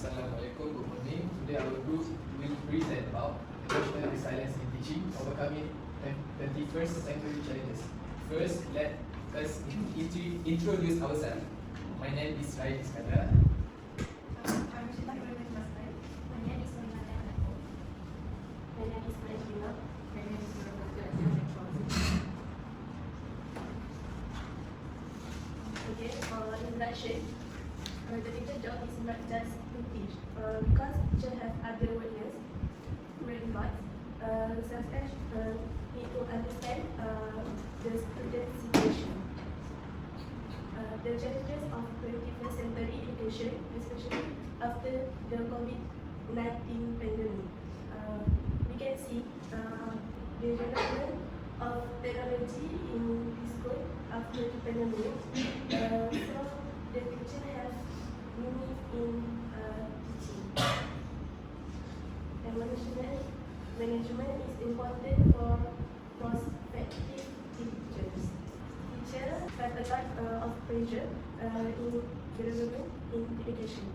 Assalamualaikum, good morning. Today our group will present about emotional resilience in teaching, overcoming 21st century challenges. First, let us introduce ourselves. My name is Ryan Iskandar. I'm Shita Ibrahim Masai. My name is Manada Nako. My name is Najima. My name is Okay, introduction. The teacher job is not just to teach, because teacher have other awareness, remarks, such as need to understand the student situation. The challenges of 21st century education, especially after the COVID-19 pandemic. We can see the development of technology in this school after the pandemic. So the teacher have meaning in teaching. And management is important for prospective teachers. Teachers have a lot of pressure in development in education.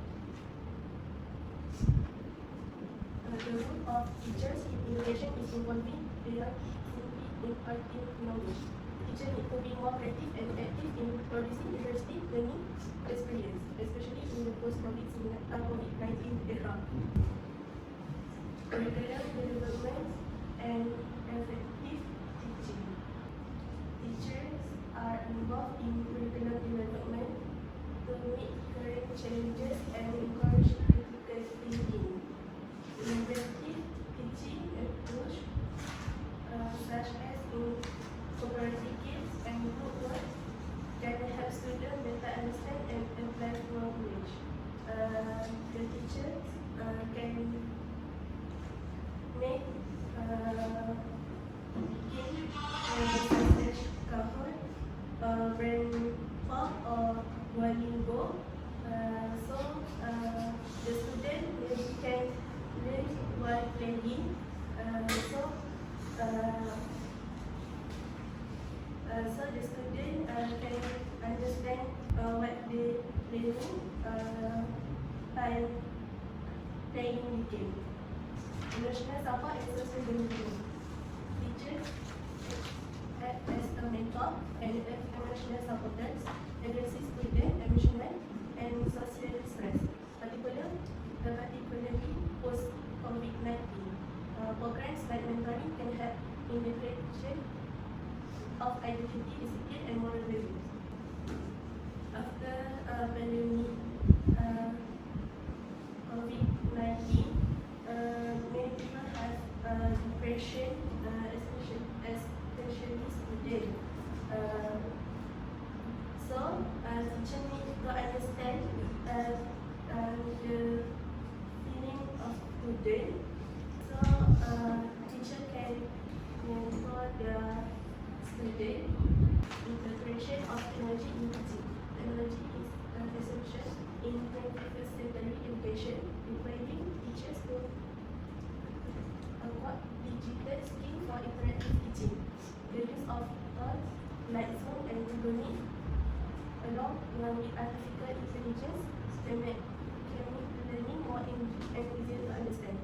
The role of teachers in education is involving beyond simply imparting knowledge. Teachers need to be more creative and active in producing interesting learning experience, especially in the post-COVID-19 era. Curriculum development and effective teaching. Teachers are involved in curriculum development to meet current challenges and encourage critical thinking. Innovative teaching approach such as cooperative skills and group work can help students better understand and apply knowledge. The teachers can make such Kahoot, Brainpop or Duolingo. So the student maybe can learn while playing. So the student can understand what they learning by playing the game. Emotional support and social belonging. Teachers act as a mentor and emotional supporters, addressing student emotional and social stress, particularly post-COVID-19. Programs like mentoring can help in the creation of identity, discipline, and moral values. After pandemic COVID-19, many people have depression, especially students. So, teachers need to understand the feeling of students. So, teacher can mentor their student in the creation of technology in teaching. Technology is essential in 21st century education, requiring teachers to acquire digital skills for interactive teaching. The use of tools like Zoom and Google Meet, along with artificial intelligence, can make learning more engaging and easier to understand.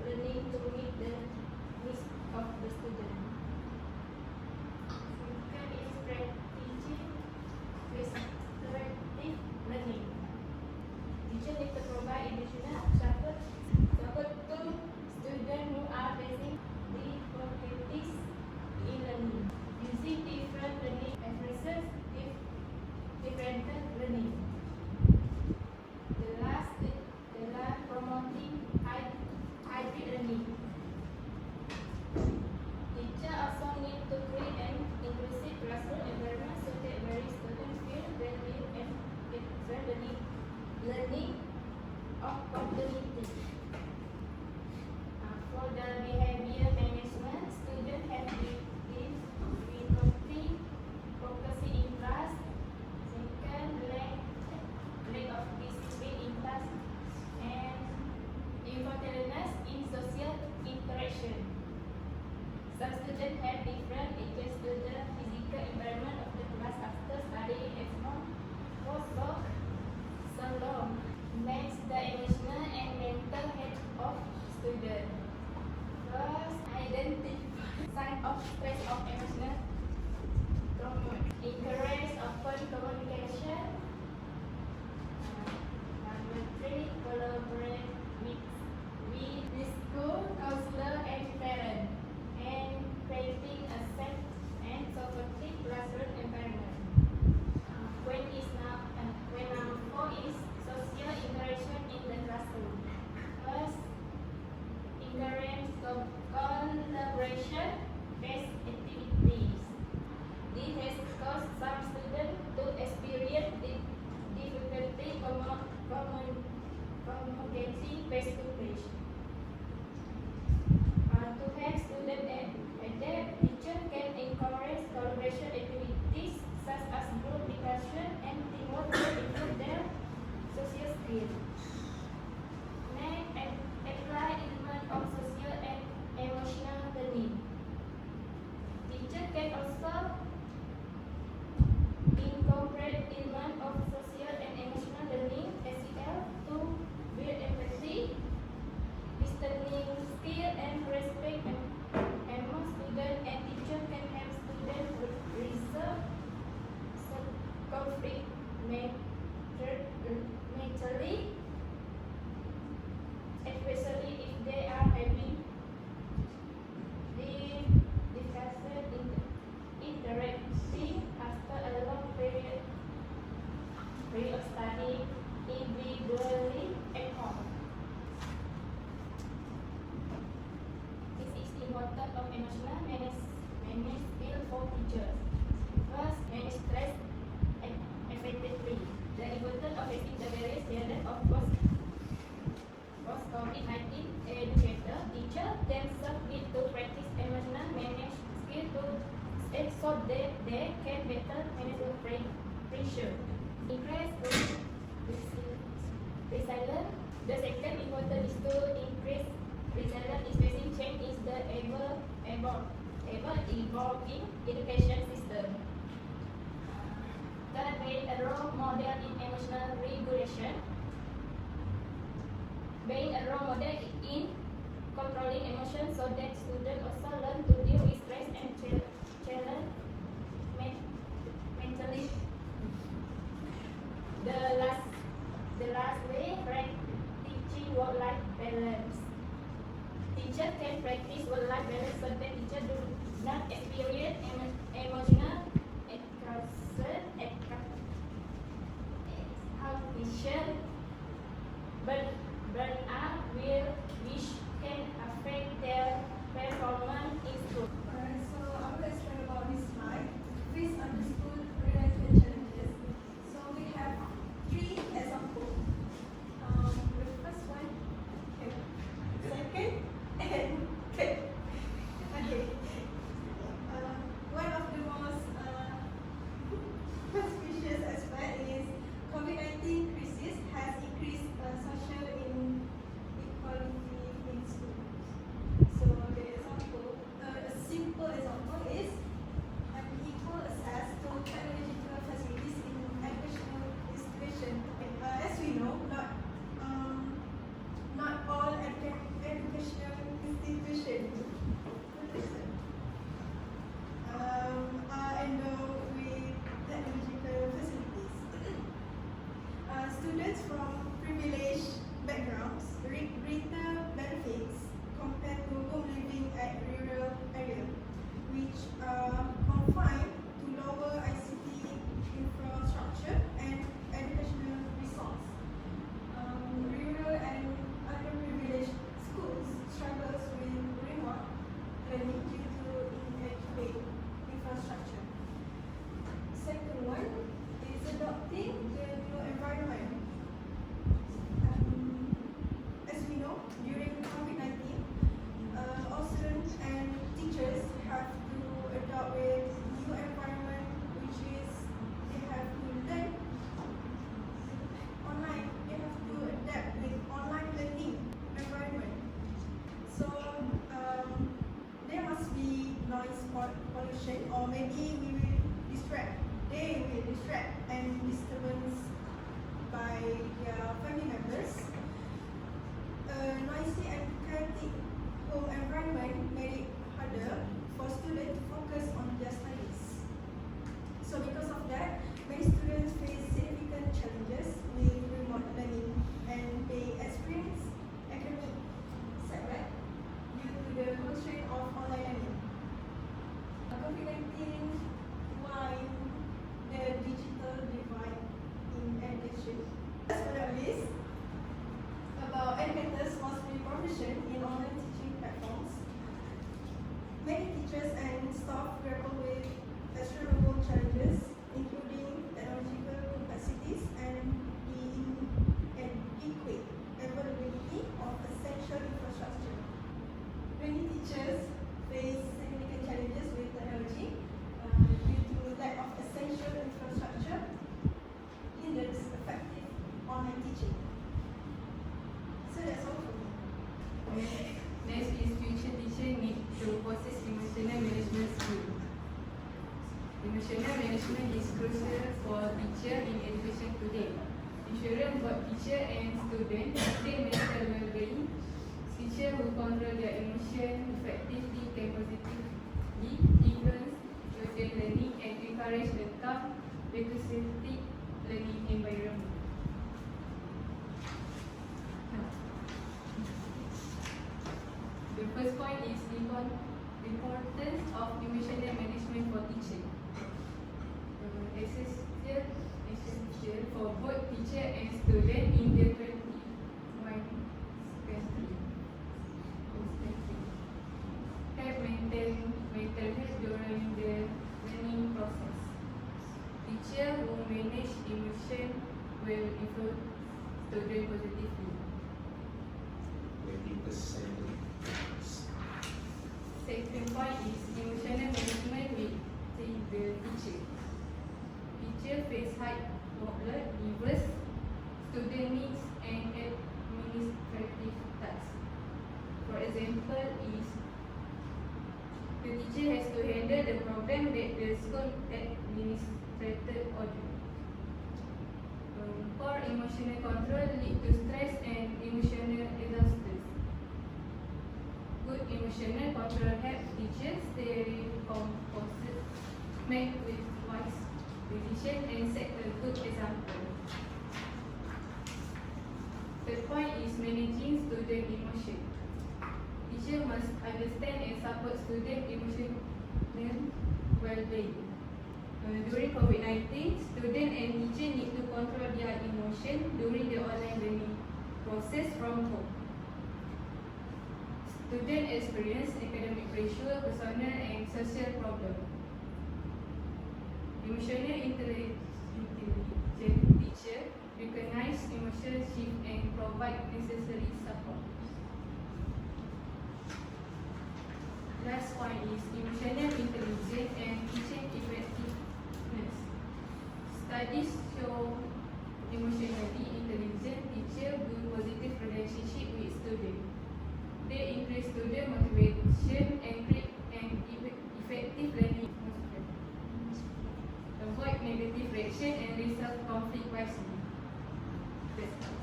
Learning to Some students have different adjust to the physical environment of the class after studying at home for so long. Next, the emotional and mental health of students. First, identify signs of stress of emotional trauma. Encourage open communication. Number 3, collaborate with school, counselor, and parents, and creating a safe and supportive classroom environment. When number 4 is social interaction in the classroom. First, encourage collaboration-based activities. This has caused some students to experience difficulty communicating face-to-face. To help students adapt, teachers can encourage collaboration activities such as group discussion and teamwork to improve their social skills. Next, apply element of social and emotional learning. Teachers can also incorporate element of social and emotional learning (SEL) to build empathy, listening skill, and respect among students, and teachers can help students resolve conflict mentally, especially if they are having discussion interacting after a long period of studying individually at home. This is the importance of emotional management skill for teachers. First, manage stress effectively. The importance of facing the various challenges of post-COVID-19 educator, teacher themselves need to practice emotional management skill so that they can better manage the pressure. Increase resilience. The second important is to increase resilience in facing change is the evolving education system. Third, being a role model in emotional regulation. Being a role model in controlling emotions so that students also learn to deal with stress and challenge mentally. The last way, teaching work-life balance. Teachers can practice work-life balance so that teachers do not experience emotional exhaustion, burnout, which can affect their performance noise pollution, or maybe they will distract and disturbance by their family members. A noisy and chaotic home environment made it harder for students to focus on their studies. So because of that, many students face significant challenges with remote learning, and they experience academic setback due to the constraint of online learning. COVID-19 widened the digital divide in education. Last but not least, about educators must be proficient in online teaching platforms. Many teachers and staff grapple with extraordinary challenges, including technological complexities and the inadequate availability of essential infrastructure. Many teachers face significant challenges with technology due to lack of essential infrastructure hinders effective online teaching. So that's all for me. Next is future teacher need to possess emotional management skill. Emotional management is crucial for teacher in education today. Ensuring both teacher and student maintain mental well-being. Teacher who control their emotion effectively can positively influence student learning and encourage a calm, inclusive learning environment. The first point is importance of emotional management for teaching. Essential for both teacher and student in the 21st century. Help maintain mental health during the learning process. Teacher who manage emotion will improve student positively. 20%. Second point is emotional management with the teacher. Teacher face high workload, diverse student needs and administrative tasks. For example, is the teacher has to handle the problem that the school administrator order. Poor emotional control lead to stress and emotional exhaustion. Good emotional control help teachers stay composed, make with wise decision and set a good example. Third point is managing student emotion. Teacher must understand and support student emotional well-being. During COVID-19, student and teacher need to control their emotion during the online learning process from home. Student experience academic pressure, personal and social problems. Emotional intelligent teacher recognize emotional shift and provide necessary support. Last point is emotional intelligence and teaching effectiveness. Studies show emotionally intelligent teacher build positive relationship with students. They increase student motivation and create an effective learning atmosphere. Avoid negative reaction and resolve conflict wisely. That's all.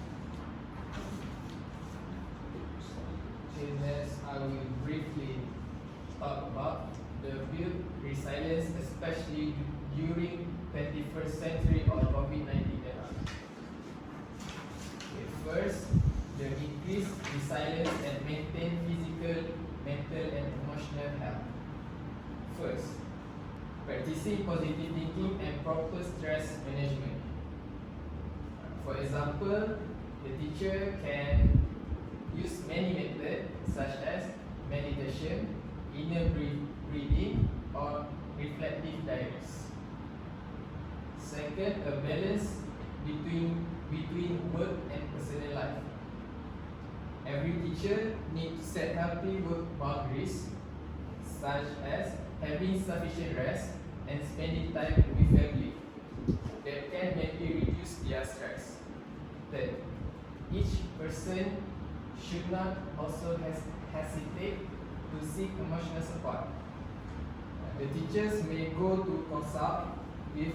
Okay, next I will briefly talk about the build resilience, especially during 21st century or COVID-19 era. Okay, first, the increase resilience and maintain physical, mental and emotional health. First, practicing positive thinking and proper stress management. For example, the teacher can use many methods such as meditation, inner breathing or reflective diaries. Second, a balance between work and personal life. Every teacher needs to set healthy work boundaries, such as having sufficient rest and spending time with family. That can maybe reduce their stress. Third, each person should not also hesitate to seek emotional support. The teachers may go to consult with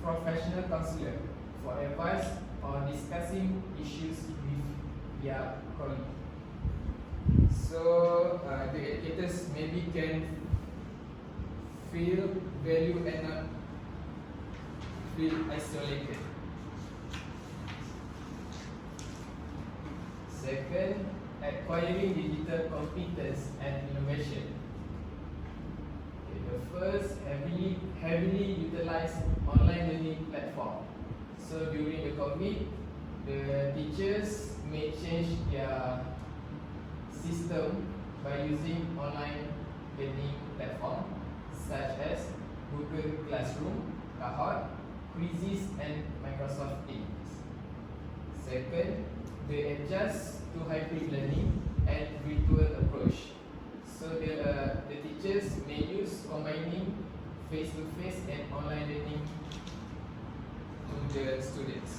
professional counselor for advice on discussing issues with their colleague. So the educators maybe can feel valued and not feel isolated. Second, acquiring digital competence and innovation. Okay, the first, heavily utilize online learning platform. So during the COVID, the teachers may change their system by using online learning platform such as Google Classroom, Kahoot, Quizzes, and Microsoft Teams. Second, they adjust to hybrid learning and virtual approach. So the teachers may use combining face-to-face and online learning to the students.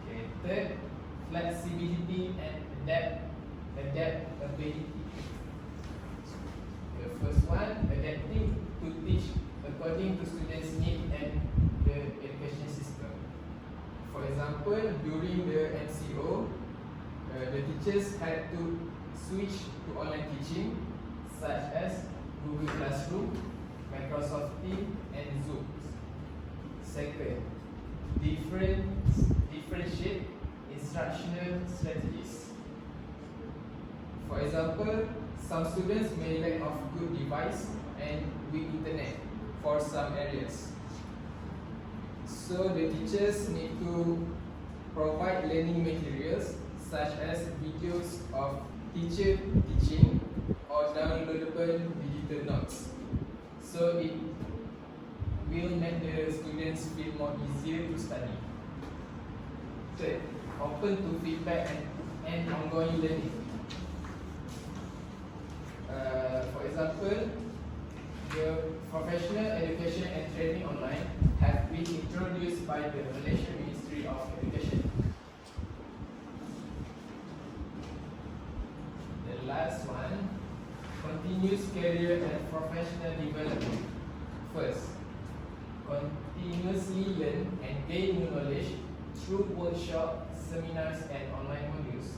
Okay, third, flexibility and adaptability. The first one, adapting to teach according to students' need and the education system. For example, during the MCO, the teachers had to switch to online teaching such as Google Classroom, Microsoft Teams, and Zoom. Second, differentiate instructional strategies. For example, some students may lack of good device and weak internet for some areas. So the teachers need to provide learning materials such as videos of teacher teaching or downloadable digital notes. So it will make the students feel more easier to study. Third, open to feedback and ongoing learning. For example, the professional education and training online have been introduced by the Malaysian Ministry of Education. The last one, continuous career and professional development. First, continuously learn and gain new knowledge through workshop, seminars, and online modules.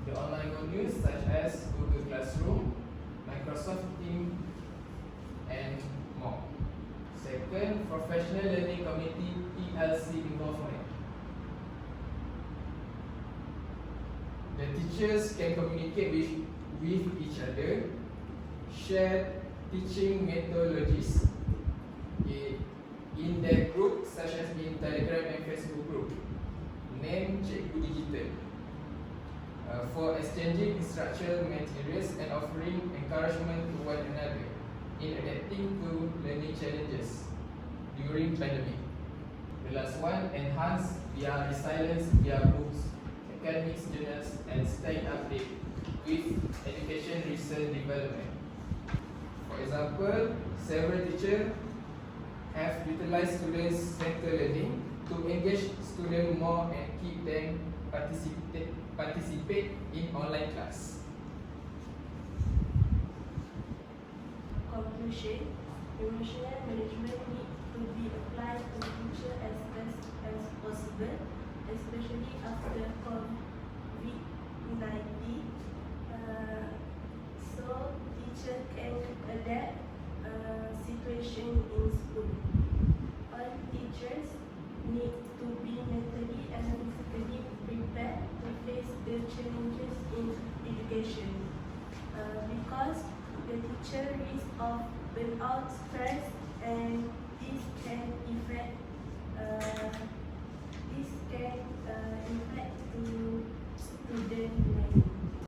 The online modules such as Google Classroom, Microsoft Teams, and more. Second, professional learning community PLC involvement. The teachers can communicate with each other, share teaching methodologies in their group such as in Telegram and Facebook group, named Cikgu Digital, for exchanging instructional materials and offering encouragement to one another in adapting to learning challenges during pandemic. The last one, enhance their resilience via books, academic journals, and staying updated with education research development. For example, several teachers have utilized student-centered learning to engage students more and keep them participate in online class. Conclusion, emotional management needs to be applied to teacher as best as possible, especially after COVID-19, so teacher can adapt situation in school. All teachers need to be mentally and physically prepared to face the challenges in education, because the teacher risk of burnout, stress, and this can affect to student learning.